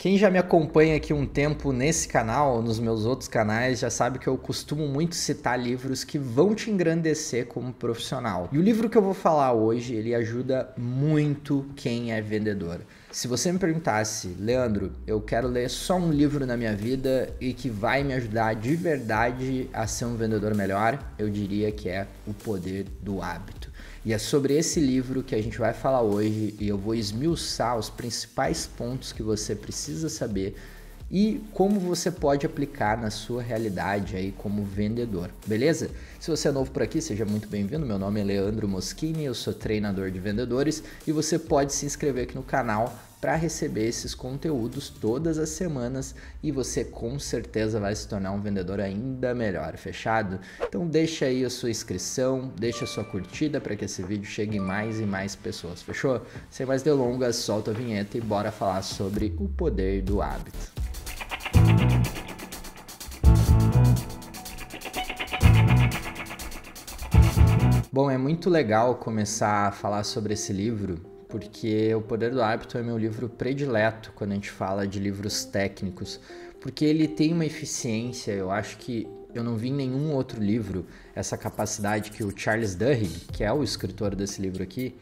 Quem já me acompanha aqui um tempo nesse canal ou nos meus outros canais já sabe que eu costumo muito citar livros que vão te engrandecer como profissional. E o livro que eu vou falar hoje, ele ajuda muito quem é vendedor. Se você me perguntasse, Leandro, eu quero ler só um livro na minha vida e que vai me ajudar de verdade a ser um vendedor melhor, eu diria que é O Poder do Hábito. E é sobre esse livro que a gente vai falar hoje e eu vou esmiuçar os principais pontos que você precisa saber e como você pode aplicar na sua realidade aí como vendedor, beleza? Se você é novo por aqui, seja muito bem-vindo. Meu nome é Leandro Moschini, eu sou treinador de vendedores e você pode se inscrever aqui no canal para receber esses conteúdos todas as semanas e você com certeza vai se tornar um vendedor ainda melhor, fechado? Então deixa aí a sua inscrição, deixa a sua curtida para que esse vídeo chegue em mais e mais pessoas, fechou? Sem mais delongas, solta a vinheta e bora falar sobre o poder do hábito. Bom, é muito legal começar a falar sobre esse livro, porque O Poder do Hábito é meu livro predileto quando a gente fala de livros técnicos, porque ele tem uma eficiência, eu acho que eu não vi em nenhum outro livro essa capacidade que o Charles Duhigg, que é o escritor desse livro aqui,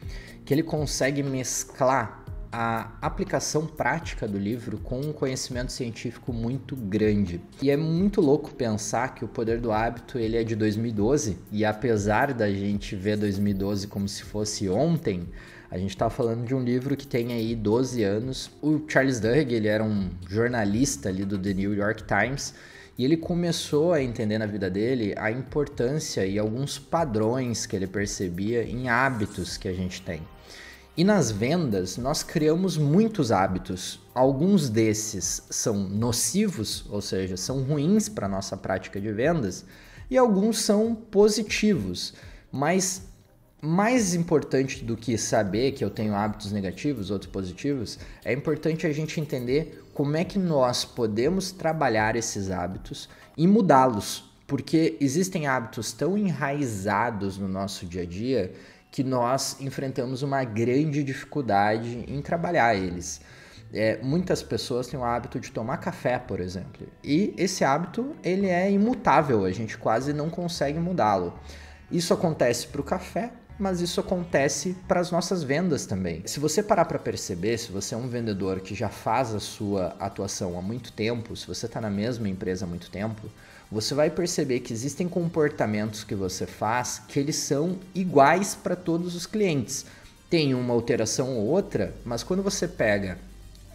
que ele consegue mesclar a aplicação prática do livro com um conhecimento científico muito grande. E é muito louco pensar que O Poder do Hábito ele é de 2012 e apesar da gente ver 2012 como se fosse ontem, a gente está falando de um livro que tem aí 12 anos. O Charles Duhigg, ele era um jornalista ali do The New York Times e ele começou a entender na vida dele a importância e alguns padrões que ele percebia em hábitos que a gente tem. E nas vendas, nós criamos muitos hábitos. Alguns desses são nocivos, ou seja, são ruins para a nossa prática de vendas, e alguns são positivos. Mas mais importante do que saber que eu tenho hábitos negativos, outros positivos, é importante a gente entender como é que nós podemos trabalhar esses hábitos e mudá-los. Porque existem hábitos tão enraizados no nosso dia a dia que nós enfrentamos uma grande dificuldade em trabalhar eles. Muitas pessoas têm o hábito de tomar café, por exemplo, e esse hábito ele é imutável, a gente quase não consegue mudá-lo. Isso acontece para o café, mas isso acontece para as nossas vendas também. Se você parar para perceber, se você é um vendedor que já faz a sua atuação há muito tempo, se você está na mesma empresa há muito tempo, você vai perceber que existem comportamentos que você faz que eles são iguais para todos os clientes. Tem uma alteração ou outra, mas quando você pega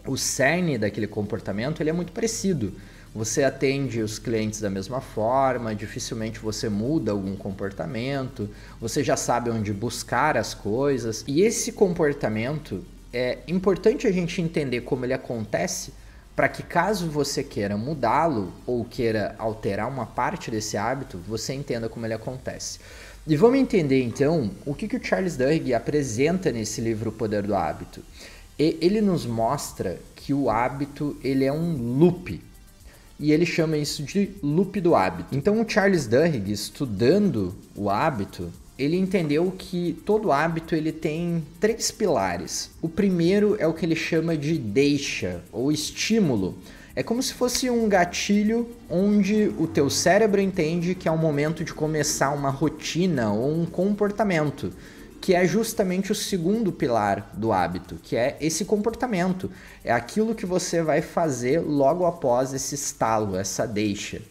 o cerne daquele comportamento, ele é muito parecido. Você atende os clientes da mesma forma, dificilmente você muda algum comportamento, você já sabe onde buscar as coisas. E esse comportamento, é importante a gente entender como ele acontece, para que caso você queira mudá-lo ou queira alterar uma parte desse hábito, você entenda como ele acontece. E vamos entender então o que o Charles Duhigg apresenta nesse livro O Poder do Hábito. Ele nos mostra que o hábito ele é um loop. E ele chama isso de loop do hábito. Então o Charles Duhigg, estudando o hábito, ele entendeu que todo hábito ele tem 3 pilares. O primeiro é o que ele chama de deixa ou estímulo. É como se fosse um gatilho onde o teu cérebro entende que é o momento de começar uma rotina ou um comportamento, que é justamente o segundo pilar do hábito, que é esse comportamento. É aquilo que você vai fazer logo após esse estalo, essa deixa.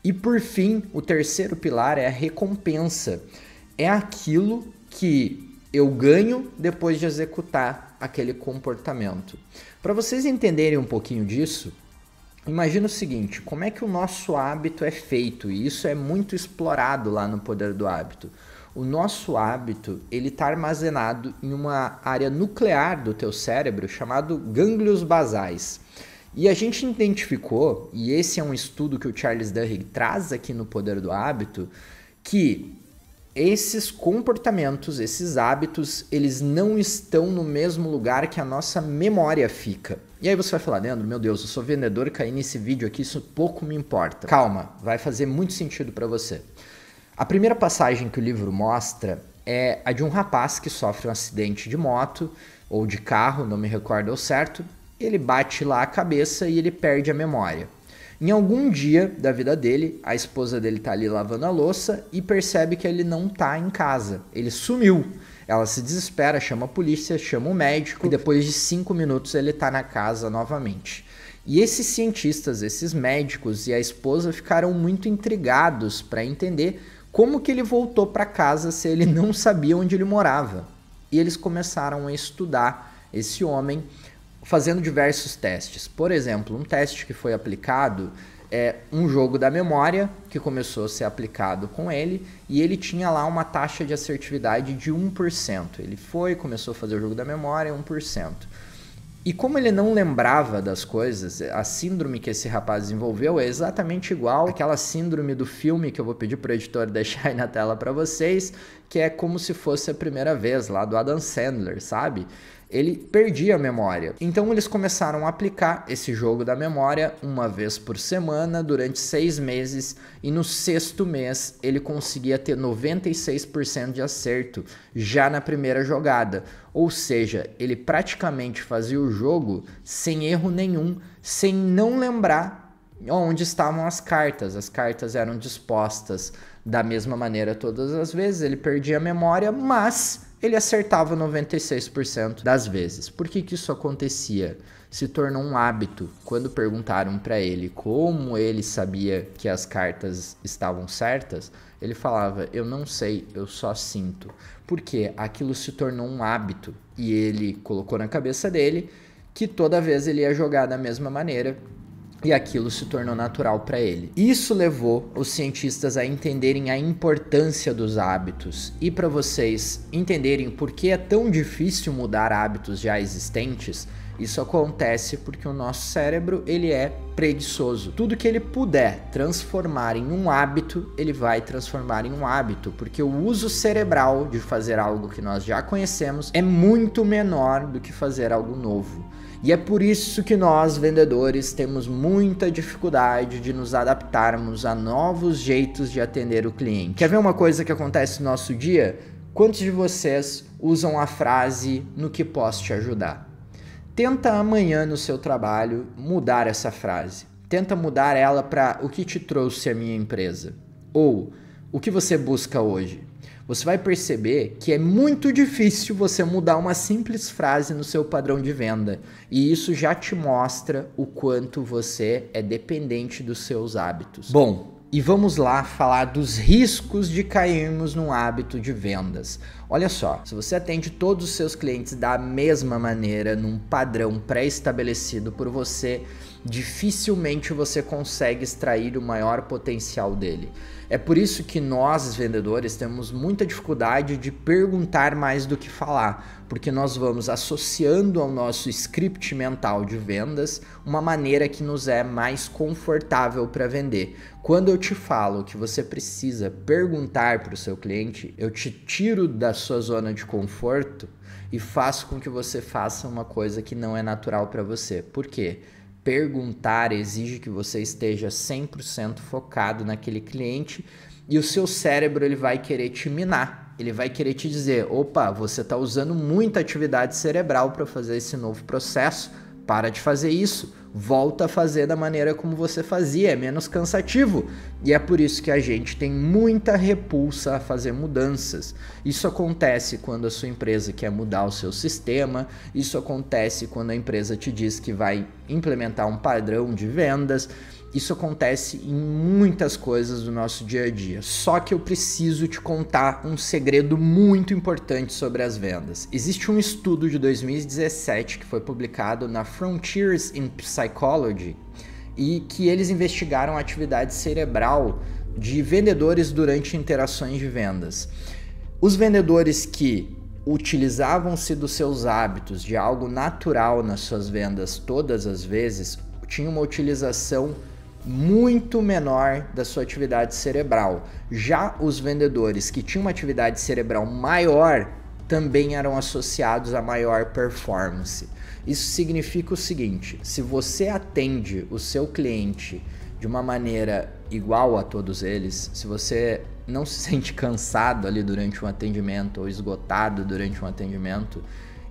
E por fim, o terceiro pilar é a recompensa. É aquilo que eu ganho depois de executar aquele comportamento. Para vocês entenderem um pouquinho disso, imagina o seguinte, como é que o nosso hábito é feito? E isso é muito explorado lá no Poder do Hábito. O nosso hábito, ele está armazenado em uma área nuclear do teu cérebro chamado gânglios basais. E a gente identificou, e esse é um estudo que o Charles Duhigg traz aqui no Poder do Hábito, que esses comportamentos, esses hábitos, eles não estão no mesmo lugar que a nossa memória fica. E aí você vai falar, Leandro, meu Deus, eu sou vendedor, caí nesse vídeo aqui, isso pouco me importa. Calma, vai fazer muito sentido para você. A primeira passagem que o livro mostra é a de um rapaz que sofre um acidente de moto ou de carro, não me recordo ao certo, ele bate lá a cabeça e ele perde a memória. Em algum dia da vida dele, a esposa dele tá ali lavando a louça e percebe que ele não tá em casa, ele sumiu. Ela se desespera, chama a polícia, chama o médico e depois de 5 minutos ele tá na casa novamente. E esses cientistas, esses médicos e a esposa ficaram muito intrigados para entender como que ele voltou para casa se ele não sabia onde ele morava. E eles começaram a estudar esse homem fazendo diversos testes. Por exemplo, um teste que foi aplicado é um jogo da memória que começou a ser aplicado com ele e ele tinha lá uma taxa de assertividade de 1%. Ele começou a fazer o jogo da memória 1%. E como ele não lembrava das coisas, a síndrome que esse rapaz desenvolveu é exatamente igual àquela síndrome do filme que eu vou pedir para o editor deixar aí na tela para vocês, que é como se fosse a primeira vez, lá do Adam Sandler, sabe? Ele perdia a memória. Então eles começaram a aplicar esse jogo da memória uma vez por semana durante 6 meses e no 6º mês ele conseguia ter 96% de acerto já na primeira jogada. Ou seja, ele praticamente fazia o jogo sem erro nenhum, sem não lembrar onde estavam as cartas. As cartas eram dispostas da mesma maneira todas as vezes, ele perdia a memória, mas ele acertava 96% das vezes. Por que isso acontecia? Se tornou um hábito. Quando perguntaram para ele como ele sabia que as cartas estavam certas, ele falava, eu não sei, eu só sinto. Porque aquilo se tornou um hábito e ele colocou na cabeça dele que toda vez ele ia jogar da mesma maneira e aquilo se tornou natural para ele. Isso levou os cientistas a entenderem a importância dos hábitos e para vocês entenderem por que é tão difícil mudar hábitos já existentes. Isso acontece porque o nosso cérebro ele é preguiçoso. Tudo que ele puder transformar em um hábito, ele vai transformar em um hábito, porque o uso cerebral de fazer algo que nós já conhecemos é muito menor do que fazer algo novo. E é por isso que nós, vendedores, temos muita dificuldade de nos adaptarmos a novos jeitos de atender o cliente. Quer ver uma coisa que acontece no nosso dia? Quantos de vocês usam a frase "no que posso te ajudar"? Tenta amanhã no seu trabalho mudar essa frase. Tenta mudar ela para "o que te trouxe a minha empresa?" Ou "o que você busca hoje?" Você vai perceber que é muito difícil você mudar uma simples frase no seu padrão de venda. E isso já te mostra o quanto você é dependente dos seus hábitos. Bom, e vamos lá falar dos riscos de cairmos num hábito de vendas. Olha só, se você atende todos os seus clientes da mesma maneira, num padrão pré-estabelecido por você, dificilmente você consegue extrair o maior potencial dele. É por isso que nós, vendedores, temos muita dificuldade de perguntar mais do que falar, porque nós vamos associando ao nosso script mental de vendas uma maneira que nos é mais confortável para vender. Quando eu te falo que você precisa perguntar para o seu cliente, eu te tiro da sua zona de conforto e faço com que você faça uma coisa que não é natural para você. Por quê? Perguntar exige que você esteja 100% focado naquele cliente e o seu cérebro ele vai querer te minar. Ele vai querer te dizer, opa, você está usando muita atividade cerebral para fazer esse novo processo, para de fazer isso, volta a fazer da maneira como você fazia, é menos cansativo. E é por isso que a gente tem muita repulsa a fazer mudanças. Isso acontece quando a sua empresa quer mudar o seu sistema, isso acontece quando a empresa te diz que vai implementar um padrão de vendas. Isso acontece em muitas coisas do nosso dia a dia. Só que eu preciso te contar um segredo muito importante sobre as vendas. Existe um estudo de 2017 que foi publicado na Frontiers in Psychology e que eles investigaram a atividade cerebral de vendedores durante interações de vendas. Os vendedores que utilizavam-se dos seus hábitos de algo natural nas suas vendas todas as vezes tinham uma utilização muito menor da sua atividade cerebral. Já os vendedores que tinham uma atividade cerebral maior também eram associados a maior performance. Isso significa o seguinte: se você atende o seu cliente de uma maneira igual a todos eles, se você não se sente cansado ali durante um atendimento ou esgotado durante um atendimento,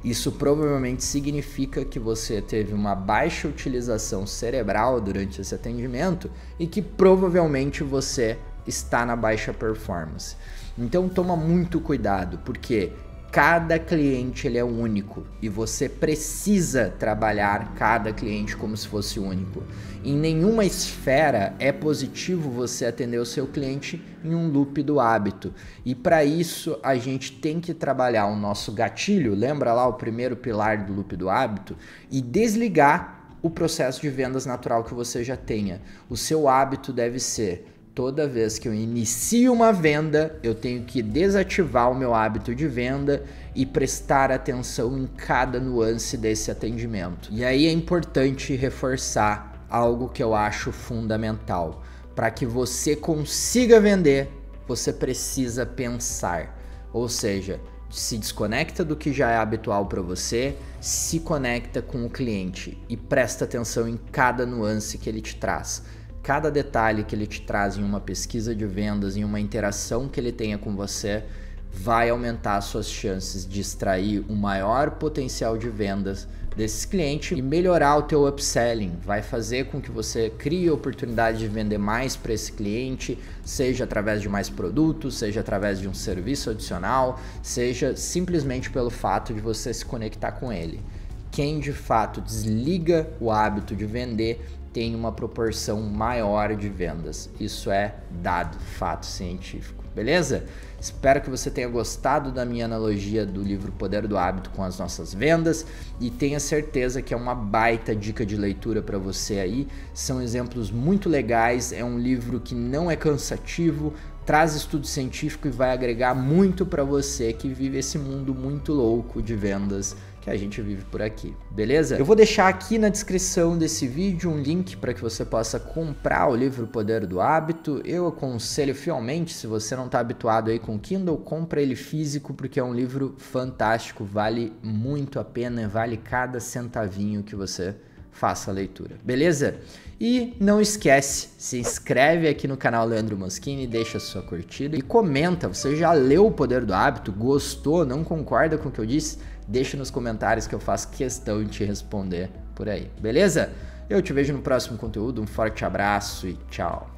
Isso provavelmente significa que você teve uma baixa utilização cerebral durante esse atendimento e que provavelmente você está na baixa performance. Então toma muito cuidado, porque cada cliente ele é único e você precisa trabalhar cada cliente como se fosse único. Em nenhuma esfera é positivo você atender o seu cliente em um loop do hábito. E para isso a gente tem que trabalhar o nosso gatilho, lembra lá o primeiro pilar do loop do hábito, e desligar o processo de vendas natural que você já tenha. O seu hábito deve ser: toda vez que eu inicio uma venda, eu tenho que desativar o meu hábito de venda e prestar atenção em cada nuance desse atendimento. E aí é importante reforçar algo que eu acho fundamental. Para que você consiga vender, você precisa pensar. Ou seja, se desconecta do que já é habitual para você, se conecta com o cliente e presta atenção em cada nuance que ele te traz. Cada detalhe que ele te traz em uma pesquisa de vendas, em uma interação que ele tenha com você, vai aumentar as suas chances de extrair o maior potencial de vendas desse cliente e melhorar o teu upselling. Vai fazer com que você crie a oportunidade de vender mais para esse cliente, seja através de mais produtos, seja através de um serviço adicional, seja simplesmente pelo fato de você se conectar com ele. Quem de fato desliga o hábito de vender tem uma proporção maior de vendas. Isso é dado, fato científico. Beleza? Espero que você tenha gostado da minha analogia do livro Poder do Hábito com as nossas vendas e tenha certeza que é uma baita dica de leitura para você aí. São exemplos muito legais, é um livro que não é cansativo, traz estudo científico e vai agregar muito para você que vive esse mundo muito louco de vendas que a gente vive por aqui, beleza? Eu vou deixar aqui na descrição desse vídeo um link para que você possa comprar o livro Poder do Hábito. Eu aconselho fielmente, se você não está habituado aí com Kindle, compra ele físico, porque é um livro fantástico, vale muito a pena, vale cada centavinho que você faça a leitura, beleza? E não esquece, se inscreve aqui no canal Leandro Moschini, deixa a sua curtida e comenta, você já leu o Poder do Hábito, gostou, não concorda com o que eu disse? Deixa nos comentários que eu faço questão de te responder por aí, beleza? Eu te vejo no próximo conteúdo, um forte abraço e tchau!